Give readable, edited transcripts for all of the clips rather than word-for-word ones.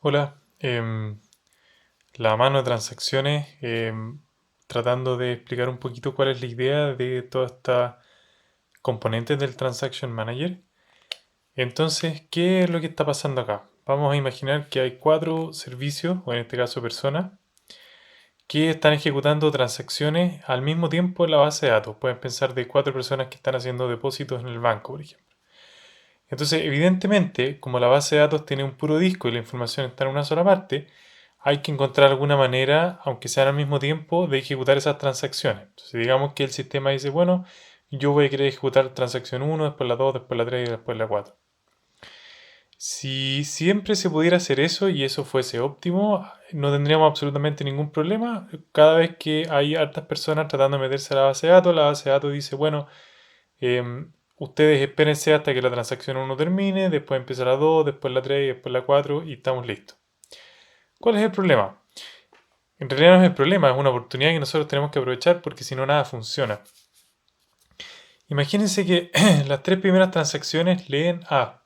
Hola, la mano de transacciones, tratando de explicar un poquito cuál es la idea de todas estas componentes del Transaction Manager. Entonces, ¿qué es lo que está pasando acá? Vamos a imaginar que hay cuatro servicios, o en este caso personas, que están ejecutando transacciones al mismo tiempo en la base de datos. Pueden pensar de cuatro personas que están haciendo depósitos en el banco, por ejemplo. Entonces, evidentemente, como la base de datos tiene un puro disco y la información está en una sola parte, hay que encontrar alguna manera, aunque sean al mismo tiempo, de ejecutar esas transacciones. Entonces, digamos que el sistema dice, bueno, yo voy a querer ejecutar transacción uno, después la 2, después la 3 y después la 4. Si siempre se pudiera hacer eso y eso fuese óptimo, no tendríamos absolutamente ningún problema. Cada vez que hay hartas personas tratando de meterse a la base de datos dice, bueno, ustedes espérense hasta que la transacción uno termine, después empieza la 2, después la 3 y después la 4 y estamos listos. ¿Cuál es el problema? En realidad no es el problema, es una oportunidad que nosotros tenemos que aprovechar porque si no nada funciona. Imagínense que las tres primeras transacciones leen A.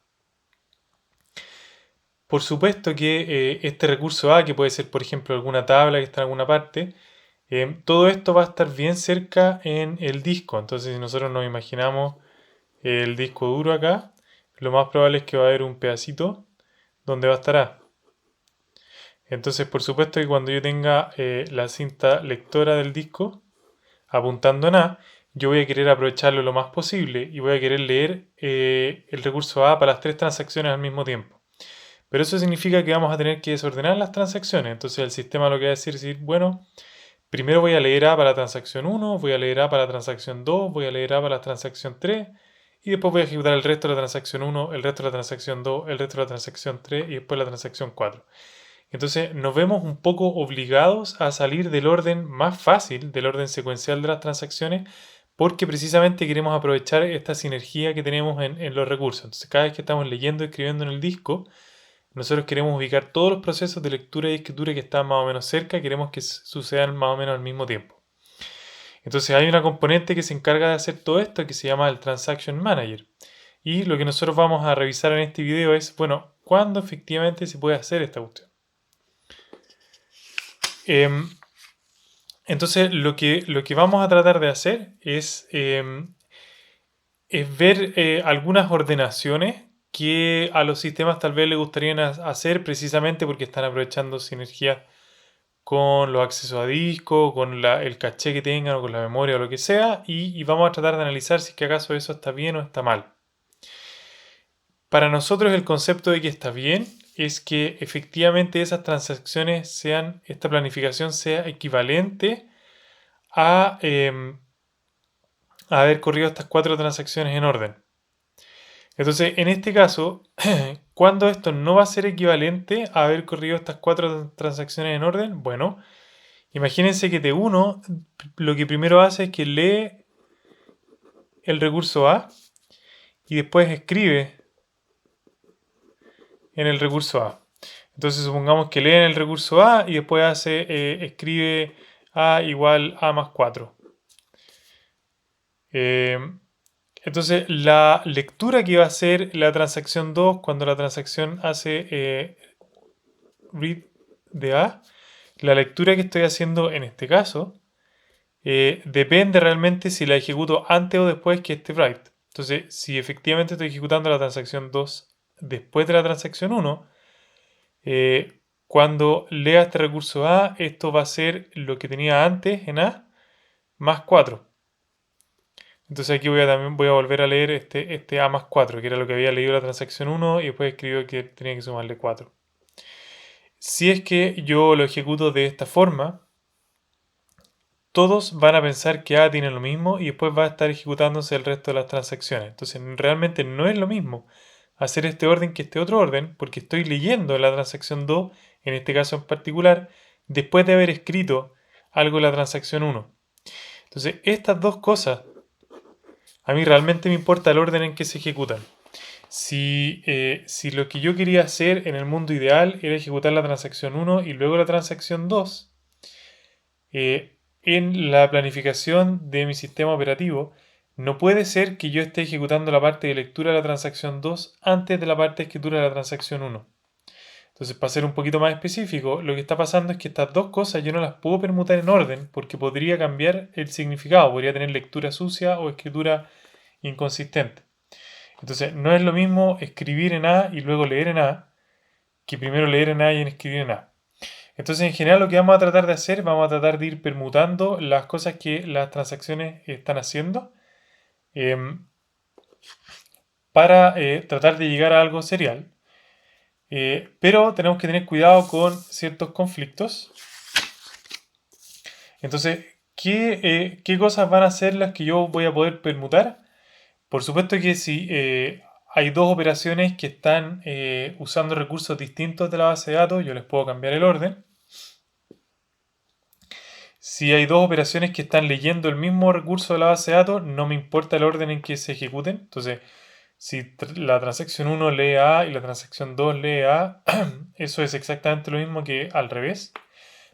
Por supuesto que este recurso A, que puede ser por ejemplo alguna tabla que está en alguna parte, todo esto va a estar bien cerca en el disco. Entonces si nosotros nos imaginamos el disco duro acá, lo más probable es que va a haber un pedacito donde va a estar A. Entonces por supuesto que cuando yo tenga la cinta lectora del disco, apuntando en A, yo voy a querer aprovecharlo lo más posible y voy a querer leer el recurso A para las tres transacciones al mismo tiempo. Pero eso significa que vamos a tener que desordenar las transacciones. Entonces el sistema lo que va a decir es decir, bueno, primero voy a leer A para la transacción uno, voy a leer A para la transacción 2, voy a leer A para la transacción 3 y después voy a ejecutar el resto de la transacción uno, el resto de la transacción 2, el resto de la transacción 3 y después la transacción 4. Entonces nos vemos un poco obligados a salir del orden más fácil, del orden secuencial de las transacciones, porque precisamente queremos aprovechar esta sinergia que tenemos en los recursos. Entonces cada vez que estamos leyendo y escribiendo en el disco, nosotros queremos ubicar todos los procesos de lectura y escritura que están más o menos cerca, queremos que sucedan más o menos al mismo tiempo. Entonces hay una componente que se encarga de hacer todo esto que se llama el Transaction Manager. Y lo que nosotros vamos a revisar en este video es, bueno, ¿cuándo efectivamente se puede hacer esta cuestión? Em, entonces, lo que vamos a tratar de hacer es ver algunas ordenaciones que a los sistemas tal vez les gustaría hacer precisamente porque están aprovechando sinergia con los accesos a disco, con el caché que tengan o con la memoria o lo que sea, y vamos a tratar de analizar si es que acaso eso está bien o está mal. Para nosotros el concepto de que está bien es que efectivamente esas transacciones sean, esta planificación sea equivalente a haber corrido estas cuatro transacciones en orden. Entonces, en este caso, ¿cuándo esto no va a ser equivalente a haber corrido estas cuatro transacciones en orden? Bueno, imagínense que T1 lo que primero hace es que lee el recurso A y después escribe en el recurso A. Entonces supongamos que lee en el recurso A y después escribe A igual A más 4. Entonces, la lectura que va a hacer la transacción 2 cuando la transacción hace read de A, la lectura que estoy haciendo en este caso, depende realmente si la ejecuto antes o después que este write. Entonces, si efectivamente estoy ejecutando la transacción 2 después de la transacción 1, cuando lea este recurso A, esto va a ser lo que tenía antes en A más 4. Entonces aquí también voy a volver a leer este A más 4, que era lo que había leído la transacción 1 y después escribió que tenía que sumarle 4. Si es que yo lo ejecuto de esta forma, todos van a pensar que A tiene lo mismo y después va a estar ejecutándose el resto de las transacciones. Entonces realmente no es lo mismo hacer este orden que este otro orden, porque estoy leyendo la transacción 2, en este caso en particular, después de haber escrito algo en la transacción 1. Entonces estas dos cosas, a mí realmente me importa el orden en que se ejecutan. Si lo que yo quería hacer en el mundo ideal era ejecutar la transacción 1 y luego la transacción 2, en la planificación de mi sistema operativo, no puede ser que yo esté ejecutando la parte de lectura de la transacción 2 antes de la parte de escritura de la transacción 1. Entonces, para ser un poquito más específico, lo que está pasando es que estas dos cosas yo no las puedo permutar en orden porque podría cambiar el significado, podría tener lectura sucia o escritura inconsistente. Entonces, no es lo mismo escribir en A y luego leer en A que primero leer en A y escribir en A. Entonces, en general, lo que vamos a tratar de hacer, vamos a tratar de ir permutando las cosas que las transacciones están haciendo em, para tratar de llegar a algo serial. Pero tenemos que tener cuidado con ciertos conflictos. Entonces, ¿qué cosas van a ser las que yo voy a poder permutar? Por supuesto que si hay dos operaciones que están usando recursos distintos de la base de datos, yo les puedo cambiar el orden. Si hay dos operaciones que están leyendo el mismo recurso de la base de datos, no me importa el orden en que se ejecuten. Entonces, si la transacción 1 lee A y la transacción 2 lee A, eso es exactamente lo mismo que al revés.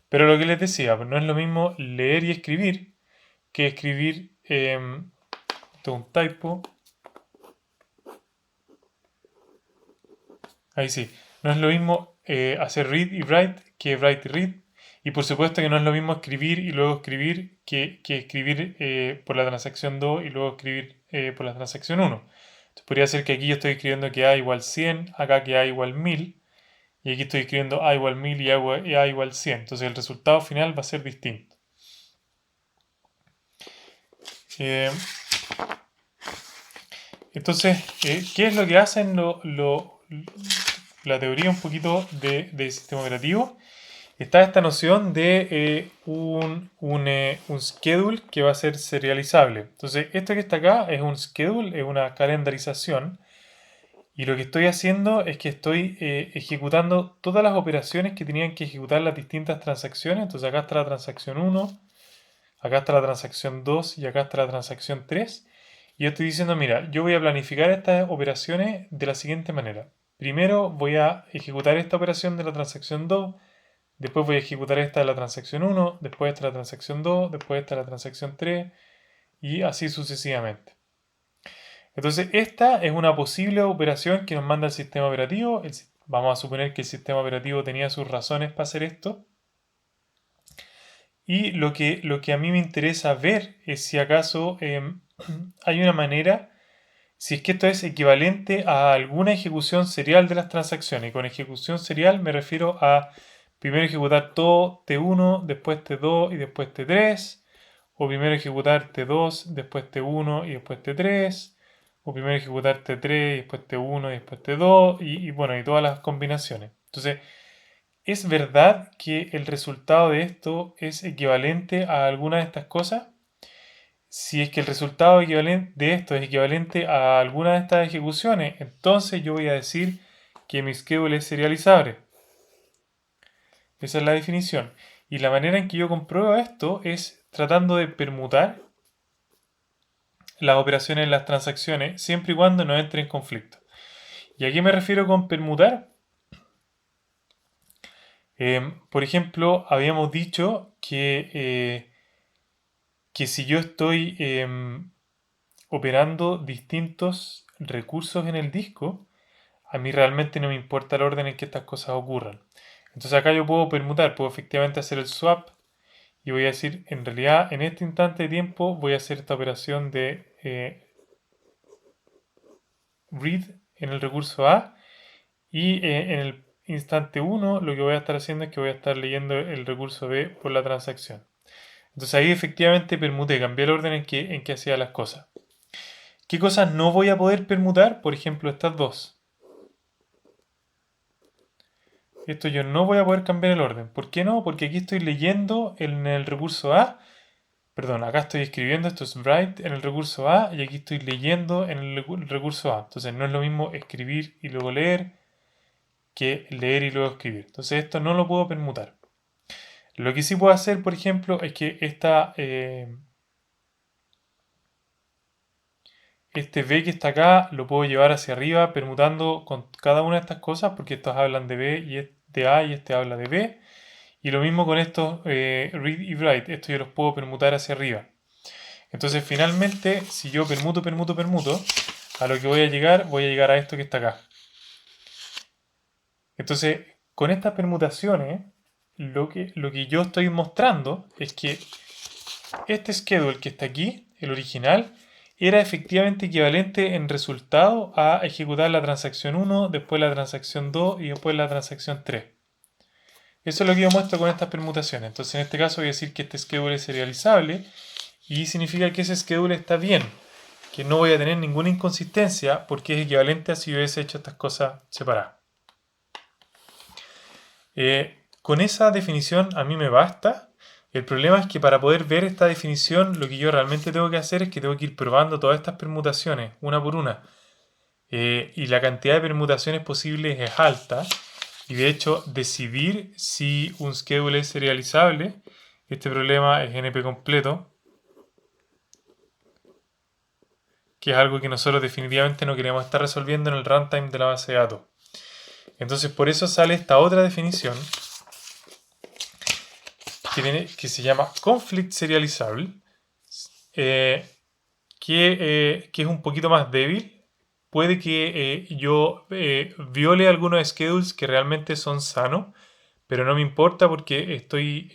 Pero lo que les decía, no es lo mismo leer y escribir que escribir un typo. Ahí sí. No es lo mismo hacer read y write que write y read. Y por supuesto que no es lo mismo escribir y luego escribir que escribir por la transacción 2 y luego escribir por la transacción 1. Entonces podría ser que aquí yo estoy escribiendo que A igual 100, acá que A igual 1000, y aquí estoy escribiendo A igual 1000 y A igual 100. Entonces el resultado final va a ser distinto. Eh, entonces, ¿qué es lo que hacen la teoría un poquito de sistema operativo? Está esta noción de un schedule que va a ser serializable. Entonces, esto que está acá es un schedule, es una calendarización. Y lo que estoy haciendo es que estoy ejecutando todas las operaciones que tenían que ejecutar las distintas transacciones. Entonces, acá está la transacción 1, acá está la transacción 2 y acá está la transacción 3. Y yo estoy diciendo, mira, yo voy a planificar estas operaciones de la siguiente manera. Primero voy a ejecutar esta operación de la transacción 2. Después voy a ejecutar esta de la transacción 1, después esta de la transacción 2, después esta de la transacción 3 y así sucesivamente. Entonces esta es una posible operación que nos manda el sistema operativo. Vamos a suponer que el sistema operativo tenía sus razones para hacer esto. Y lo que a mí me interesa ver es si acaso hay una manera, si es que esto es equivalente a alguna ejecución serial de las transacciones. Y con ejecución serial me refiero a primero ejecutar todo T1, después T2 y después T3. O primero ejecutar T2, después T1 y después T3. O primero ejecutar T3 y después T1 y después T2. Y bueno, y todas las combinaciones. Entonces, ¿es verdad que el resultado de esto es equivalente a alguna de estas cosas? Si es que el resultado de esto es equivalente a alguna de estas ejecuciones, entonces yo voy a decir que mi schedule es serializable. Esa es la definición. Y la manera en que yo compruebo esto es tratando de permutar las operaciones en las transacciones siempre y cuando no entre en conflicto. ¿Y a qué me refiero con permutar? Por ejemplo, habíamos dicho que si yo estoy operando distintos recursos en el disco, a mí realmente no me importa el orden en que estas cosas ocurran. Entonces acá yo puedo permutar, puedo efectivamente hacer el swap y voy a decir, en realidad en este instante de tiempo voy a hacer esta operación de read en el recurso A y en el instante 1 lo que voy a estar haciendo es que voy a estar leyendo el recurso B por la transacción. Entonces ahí efectivamente permuté, cambié el orden en que hacía las cosas. ¿Qué cosas no voy a poder permutar? Por ejemplo, estas dos. Esto yo no voy a poder cambiar el orden. ¿Por qué no? Porque aquí estoy leyendo en el recurso A. Perdón, acá estoy escribiendo, esto es write en el recurso A y aquí estoy leyendo en el recurso A. Entonces no es lo mismo escribir y luego leer que leer y luego escribir. Entonces esto no lo puedo permutar. Lo que sí puedo hacer, por ejemplo, es que este B que está acá lo puedo llevar hacia arriba permutando con cada una de estas cosas porque estos hablan de B y de A y este habla de B. Y lo mismo con estos read y write. Esto yo los puedo permutar hacia arriba. Entonces finalmente, si yo permuto, a lo que voy a llegar a esto que está acá. Entonces, con estas permutaciones, lo que yo estoy mostrando es que este schedule que está aquí, el original, era efectivamente equivalente en resultado a ejecutar la transacción 1, después la transacción 2 y después la transacción 3. Eso es lo que yo muestro con estas permutaciones. Entonces en este caso voy a decir que este schedule es serializable y significa que ese schedule está bien, que no voy a tener ninguna inconsistencia porque es equivalente a si hubiese hecho estas cosas separadas. Con esa definición a mí me basta. El problema es que para poder ver esta definición lo que yo realmente tengo que hacer es que tengo que ir probando todas estas permutaciones una por una. Y la cantidad de permutaciones posibles es alta. Y de hecho decidir si un schedule es serializable, este problema es NP completo, que es algo que nosotros definitivamente no queremos estar resolviendo en el runtime de la base de datos. Entonces por eso sale esta otra definición que se llama conflict serializable, que es un poquito más débil. Puede que yo viole algunos schedules que realmente son sanos, pero no me importa porque estoy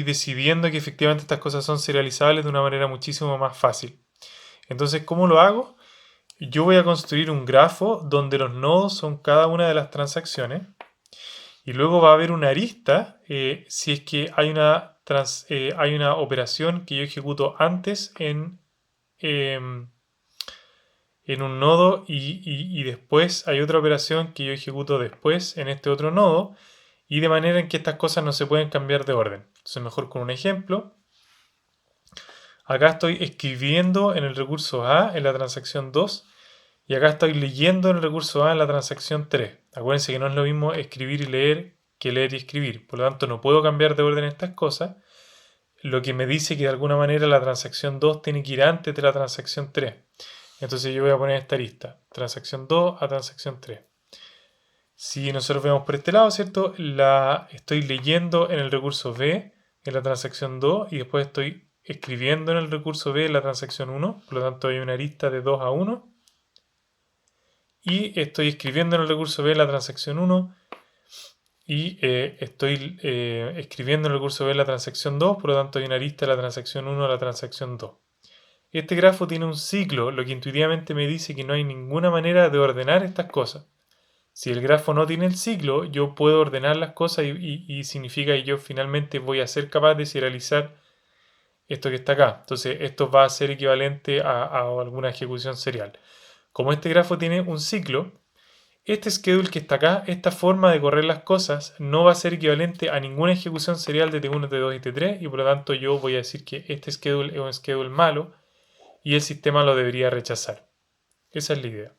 decidiendo que efectivamente estas cosas son serializables de una manera muchísimo más fácil. Entonces, ¿cómo lo hago? Yo voy a construir un grafo donde los nodos son cada una de las transacciones y luego va a haber una arista si es que hay una operación que yo ejecuto antes en un nodo y después hay otra operación que yo ejecuto después en este otro nodo y de manera en que estas cosas no se pueden cambiar de orden. Entonces mejor con un ejemplo. Acá estoy escribiendo en el recurso A en la transacción 2 y acá estoy leyendo en el recurso A en la transacción 3. Acuérdense que no es lo mismo escribir y leer que leer y escribir. Por lo tanto, no puedo cambiar de orden estas cosas. Lo que me dice que de alguna manera la transacción 2 tiene que ir antes de la transacción 3. Entonces yo voy a poner esta lista. Transacción 2 a transacción 3. Si nosotros vemos por este lado, ¿cierto? La estoy leyendo en el recurso B en la transacción 2 y después estoy escribiendo en el recurso B en la transacción 1. Por lo tanto, hay una arista de 2 a 1. Y estoy escribiendo en el recurso B la transacción 1 y estoy escribiendo en el recurso B la transacción 2, por lo tanto hay una arista de la transacción 1 a la transacción 2. Este grafo tiene un ciclo, lo que intuitivamente me dice que no hay ninguna manera de ordenar estas cosas. Si el grafo no tiene el ciclo, yo puedo ordenar las cosas y significa que yo finalmente voy a ser capaz de serializar esto que está acá. Entonces esto va a ser equivalente a alguna ejecución serial. Como este grafo tiene un ciclo, este schedule que está acá, esta forma de correr las cosas, no va a ser equivalente a ninguna ejecución serial de T1, T2 y T3 y por lo tanto yo voy a decir que este schedule es un schedule malo y el sistema lo debería rechazar. Esa es la idea.